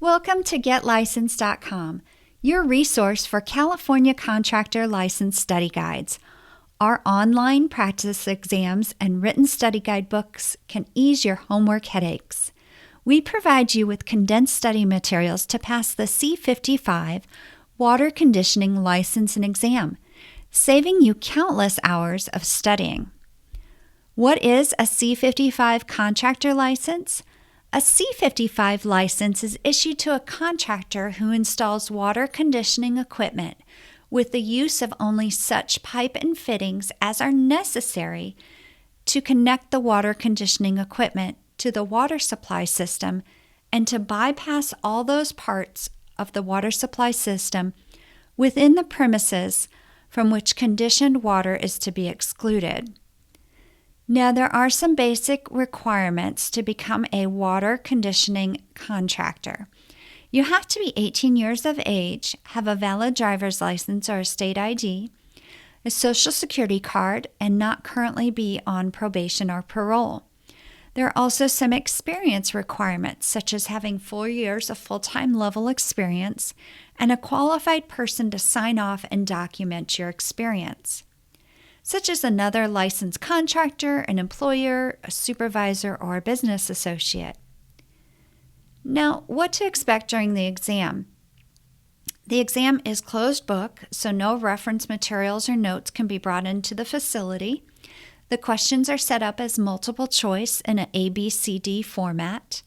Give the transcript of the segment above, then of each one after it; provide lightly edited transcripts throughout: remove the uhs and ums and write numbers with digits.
Welcome to GetLicensed.com, your resource for California contractor license study guides. Our online practice exams and written study guide books can ease your homework headaches. We provide you with condensed study materials to pass the C55 water conditioning license and exam, saving you countless hours of studying. What is a C55 contractor license? A C55 license is issued to a contractor who installs water conditioning equipment with the use of only such pipe and fittings as are necessary to connect the water conditioning equipment to the water supply system and to bypass all those parts of the water supply system within the premises from which conditioned water is to be excluded. Now, there are some basic requirements to become a water conditioning contractor. You have to be 18 years of age, have a valid driver's license or a state ID, a social security card, and not currently be on probation or parole. There are also some experience requirements, such as having 4 years of full-time level experience and a qualified person to sign off and document your experience, such as another licensed contractor, an employer, a supervisor, or a business associate. Now, what to expect during the exam? The exam is closed book, so no reference materials or notes can be brought into the facility. The questions are set up as multiple choice in an ABCD format.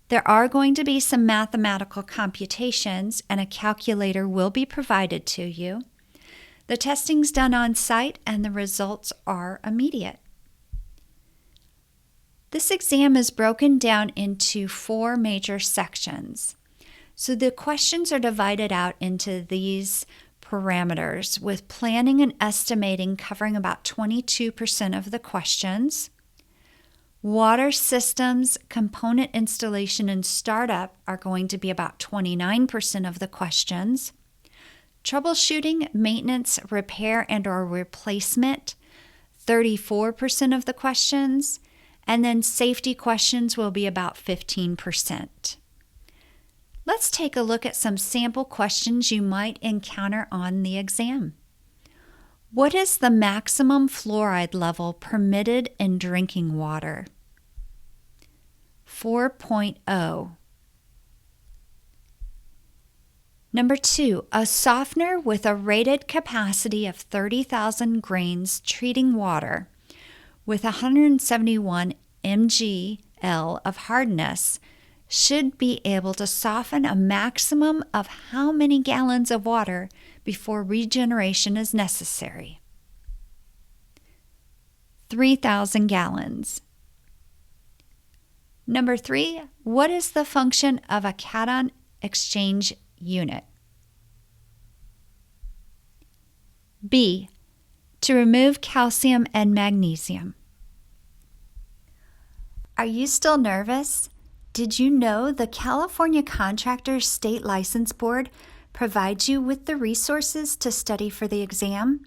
There are going to be some mathematical computations, and a calculator will be provided to you. The testing's done on site and the results are immediate. This exam is broken down into 4 major sections. So the questions are divided out into these parameters, with planning and estimating covering about 22% of the questions. Water systems, component installation, and startup are going to be about 29% of the questions. Troubleshooting, maintenance, repair, and/or replacement, 34% of the questions, and then safety questions will be about 15%. Let's take a look at some sample questions you might encounter on the exam. What is the maximum fluoride level permitted in drinking water? 4.0. Number 2, a softener with a rated capacity of 30,000 grains treating water with 171 mgl of hardness should be able to soften a maximum of how many gallons of water before regeneration is necessary? 3,000 gallons. Number 3, what is the function of a cation exchange unit? B, to remove calcium and magnesium. Are you still nervous? Did you know the California Contractors State License Board provides you with the resources to study for the exam?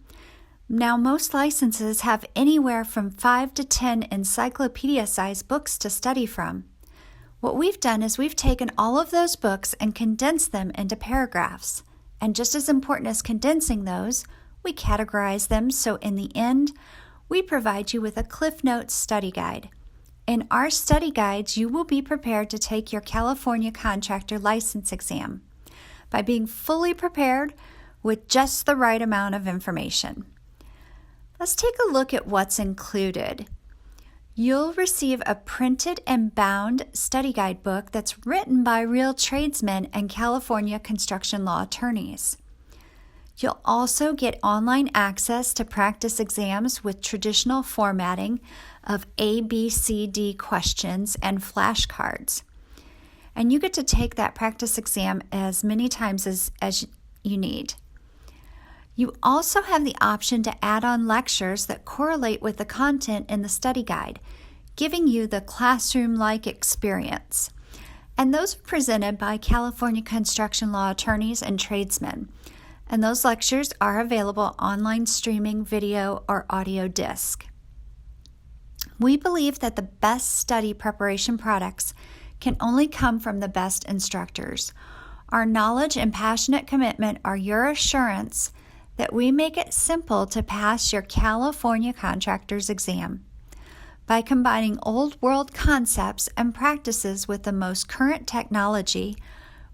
Now, most licenses have anywhere from 5 to 10 encyclopedia-sized books to study from. What we've done is we've taken all of those books and condensed them into paragraphs. And just as important as condensing those, we categorize them, so in the end, we provide you with a Cliff Notes study guide. In our study guides, you will be prepared to take your California Contractor License exam by being fully prepared with just the right amount of information. Let's take a look at what's included. You'll receive a printed and bound study guide book that's written by real tradesmen and California construction law attorneys. You'll also get online access to practice exams with traditional formatting of ABCD questions and flashcards. And you get to take that practice exam as many times as you need. You also have the option to add on lectures that correlate with the content in the study guide, giving you the classroom-like experience. And those are presented by California construction law attorneys and tradesmen. And those lectures are available online streaming, video, or audio disc. We believe that the best study preparation products can only come from the best instructors. Our knowledge and passionate commitment are your assurance that we make it simple to pass your California Contractors exam. By combining old world concepts and practices with the most current technology,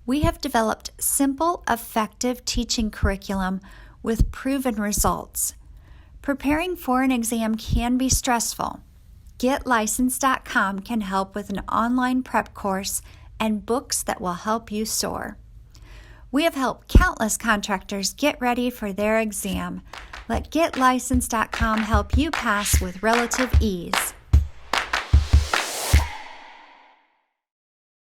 we have developed simple, effective teaching curriculum with proven results. Preparing for an exam can be stressful. GetLicensed.com can help with an online prep course and books that will help you soar. We have helped countless contractors get ready for their exam. Let GetLicensed.com help you pass with relative ease.